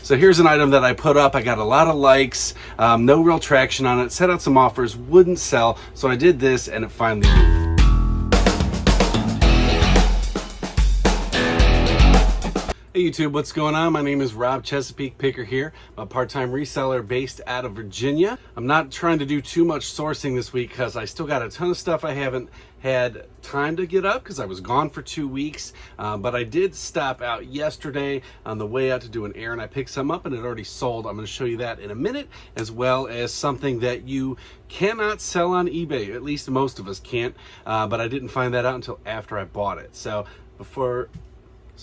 So here's an item that I put up. I got a lot of likes, no real traction on it. Set out some offers, wouldn't sell. So I did this and it finally moved. Hey YouTube, what's going on? My name is Rob Chesapeake Picker here. I'm a part-time reseller based out of Virginia. I'm not trying to do too much sourcing this week because I still got a ton of stuff I haven't had time to get up because I was gone for 2 weeks. But I did stop out yesterday on the way out to do an errand. I picked some up and it already sold. I'm going to show you that in a minute, as well as something that you cannot sell on eBay. At least most of us can't. But I didn't find that out until after I bought it. So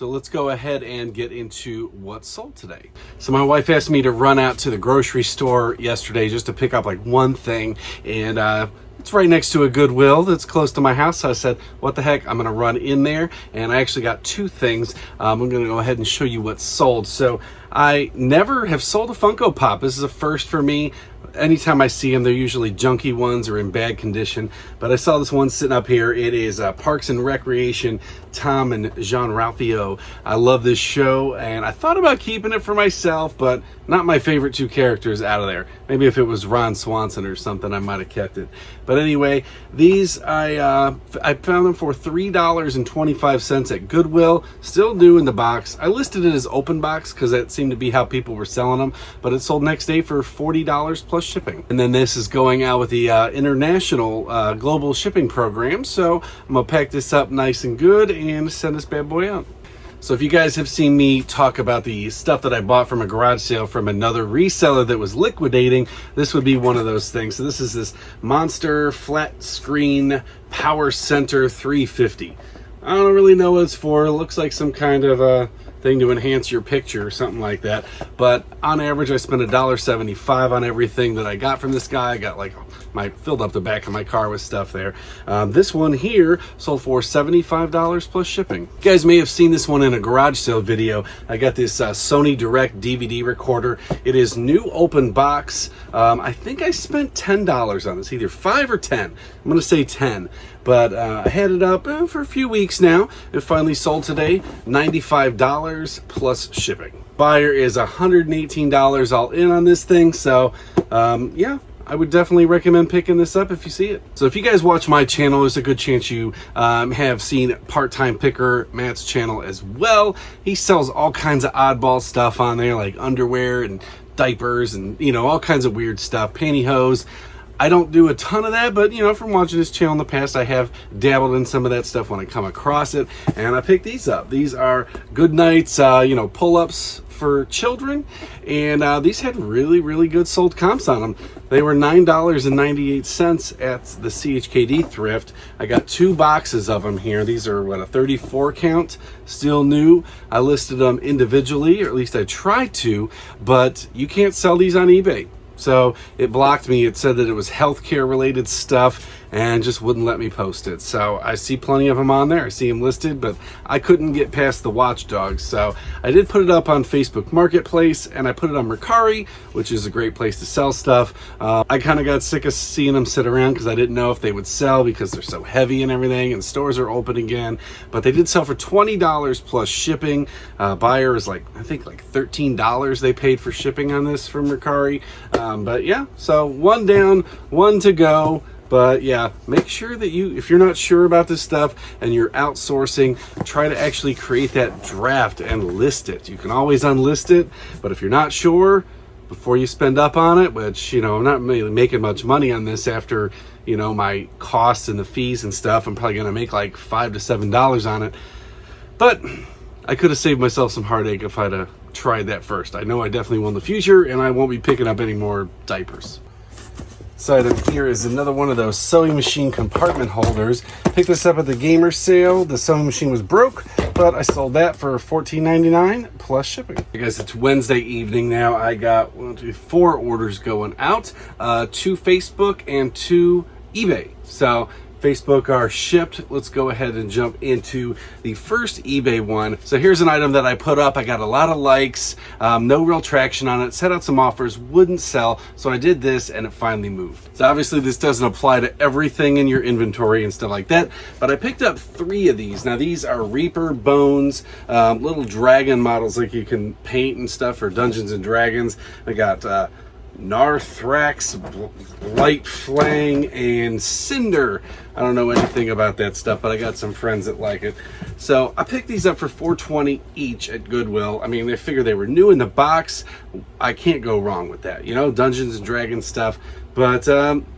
let's go ahead and get into what sold today. So my wife asked me to run out to the grocery store yesterday just to pick up like one thing, and it's right next to a Goodwill that's close to my house. So I said, what the heck, I'm gonna run in there, and I actually got two things. I'm gonna go ahead and show you what's sold. So I never have sold a Funko Pop. This is a first for me. Anytime I see them, they're usually junky ones or in bad condition. But I saw this one sitting up here. It is Parks and Recreation, Tom and Jean-Ralphio. I love this show, and I thought about keeping it for myself, but not my favorite two characters out of there. Maybe if it was Ron Swanson or something, I might have kept it. But anyway, these I found them for $3.25 at Goodwill. Still new in the box. I listed it as open box because that seemed to be how people were selling them, but it sold next day for $40 plus shipping. And then this is going out with the international global shipping program. So I'm gonna pack this up nice and good and send this bad boy out. So if you guys have seen me talk about the stuff that I bought from a garage sale from another reseller that was liquidating, this would be one of those things. So this is this Monster Flat Screen Power Center 350. I don't really know what it's for. It looks like some kind of thing to enhance your picture or something like that. But on average, I spent $1.75 on everything that I got from this guy. I got like filled up the back of my car with stuff there. This one here sold for $75 plus shipping. You guys may have seen this one in a garage sale video. I got this Sony Direct DVD recorder. It is new open box. I think I spent $10 on this, either 5 or 10. I'm gonna say 10. But I had it up for a few weeks now. It finally sold today, $95 plus shipping. Buyer is $118 all in on this thing. So yeah, I would definitely recommend picking this up if you see it. So if you guys watch my channel, there's a good chance you have seen Part-Time Picker, Matt's channel as well. He sells all kinds of oddball stuff on there, like underwear and diapers and, you know, all kinds of weird stuff, pantyhose. I don't do a ton of that, but, you know, from watching this channel in the past, I have dabbled in some of that stuff when I come across it, and I picked these up. These are Good Nights, you know, pull-ups for children, and these had really, really good sold comps on them. They were $9.98 at the CHKD thrift. I got 2 boxes of them here. These are, what, a 34 count, still new. I listed them individually, or at least I tried to, but you can't sell these on eBay. So it blocked me. It said that it was healthcare related stuff and just wouldn't let me post it. So I see plenty of them on there. I see them listed, but I couldn't get past the watchdogs. So I did put it up on Facebook Marketplace, and I put it on Mercari, which is a great place to sell stuff. I kind of got sick of seeing them sit around because I didn't know if they would sell because they're so heavy and everything, and stores are open again. But they did sell for $20 plus shipping. Buyer is like, I think like $13 they paid for shipping on this from Mercari. But yeah, so one down, one to go. But yeah, make sure that if you're not sure about this stuff and you're outsourcing, try to actually create that draft and list it. You can always unlist it, but if you're not sure, before you spend up on it, which, you know, I'm not really making much money on this after, you know, my costs and the fees and stuff. I'm probably gonna make like $5 to $7 on it. But I could have saved myself some heartache if I'd tried that first. I know I definitely will in the future, and I won't be picking up any more diapers. So item here is another one of those sewing machine compartment holders. Picked this up at the gamer sale. The sewing machine was broke, but I sold that for $14.99 plus shipping. Hey guys, it's Wednesday evening now. I got 4 orders going out, 2 Facebook and 2 eBay. So Facebook are shipped. Let's go ahead and jump into the first eBay one. So here's an item that I put up. I got a lot of likes, no real traction on it, set out some offers, wouldn't sell. So I did this and it finally moved. So obviously this doesn't apply to everything in your inventory and stuff like that, but I picked up 3 of these. Now these are Reaper Bones, little dragon models like you can paint and stuff for Dungeons and Dragons. I got Narthrax, Light Flang, and Cinder. I don't know anything about that stuff, but I got some friends that like it. So I picked these up for $4.20 each at Goodwill. I mean, they figured they were new in the box. I can't go wrong with that, you know, Dungeons and Dragons stuff. But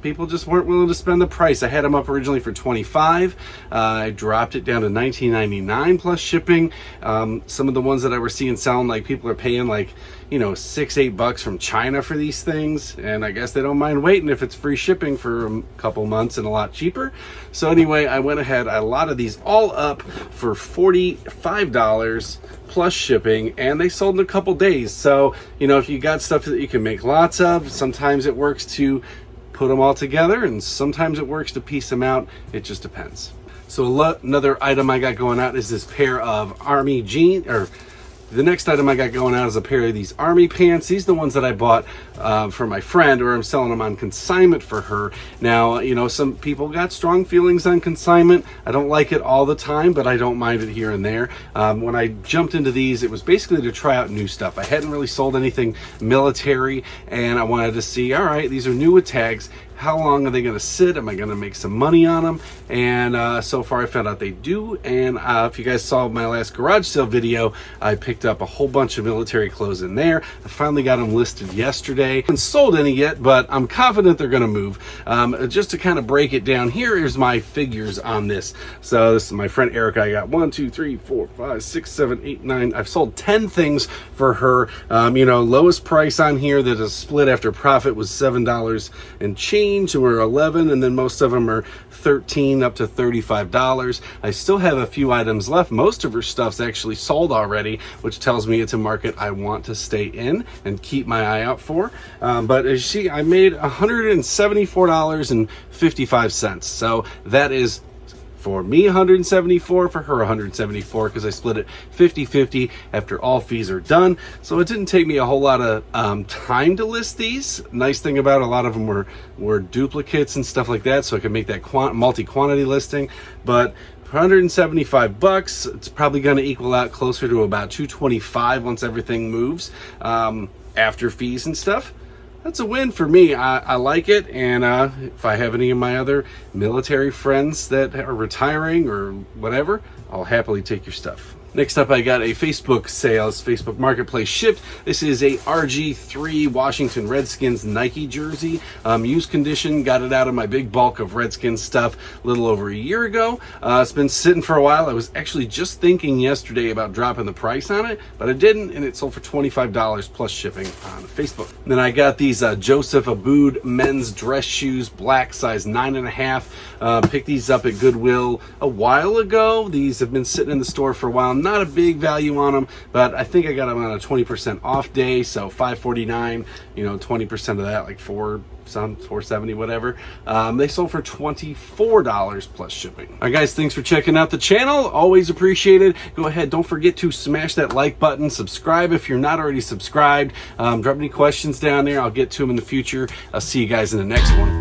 people just weren't willing to spend the price. I had them up originally for $25. I dropped it down to $19.99 plus shipping. Some of the ones that I were seeing selling, like people are paying like, you know, $6-8 from China for these things. And I guess they don't mind waiting if it's free shipping for a couple months and a lot cheaper. So anyway, I went ahead, I allotted these all up for $45 plus shipping, and they sold in a couple days. So, you know, if you got stuff that you can make lots of, sometimes it works to put them all together, and sometimes it works to piece them out. It just depends. So another item I got going out is this pair of army jeans, or the next item I got going out is a pair of these army pants. These are the ones that I bought for my friend, or I'm selling them on consignment for her. Now, you know, some people got strong feelings on consignment. I don't like it all the time, but I don't mind it here and there. When I jumped into these, it was basically to try out new stuff. I hadn't really sold anything military, and I wanted to see, all right, these are new with tags. How long are they going to sit? Am I going to make some money on them? And so far I found out they do. And if you guys saw my last garage sale video, I picked up a whole bunch of military clothes in there. I finally got them listed yesterday. I haven't sold any yet, but I'm confident they're going to move. Just to kind of break it down, here is my figures on this. So this is my friend Erica. I got 1, 2, 3, 4, 5, 6, 7, 8, 9. I've sold 10 things for her. You know, lowest price on here that is split after profit was $7 and change, or 11, and then most of them are 13 up to $35. I still have a few items left. Most of her stuff's actually sold already, which tells me it's a market I want to stay in and keep my eye out for. But as you see, I made $174.55. So that is, for me, 174, for her 174, because I split it 50-50 after all fees are done. So it didn't take me a whole lot of time to list these. Nice thing about it, a lot of them were duplicates and stuff like that, so I could make that multi-quantity listing. But for $175, it's probably going to equal out closer to about $225 once everything moves after fees and stuff. That's a win for me. I like it, and if I have any of my other military friends that are retiring or whatever, I'll happily take your stuff. Next up, I got a Facebook sales, Facebook Marketplace shipped. This is a RG3 Washington Redskins Nike jersey, used condition. Got it out of my big bulk of Redskins stuff a little over a year ago. It's been sitting for a while. I was actually just thinking yesterday about dropping the price on it, but I didn't, and it sold for $25 plus shipping on Facebook. And then I got these Joseph Aboud men's dress shoes, black, size 9.5. Picked these up at Goodwill a while ago. These have been sitting in the store for a while. Not a big value on them, but I think I got them on a 20% off day, so $5.49, you know, 20% of that, like $4.70, whatever. They sold for $24 plus shipping. All right, guys, thanks for checking out the channel. Always appreciate it. Go ahead, don't forget to smash that like button, subscribe if you're not already subscribed. Drop any questions down there. I'll get to them in the future. I'll see you guys in the next one.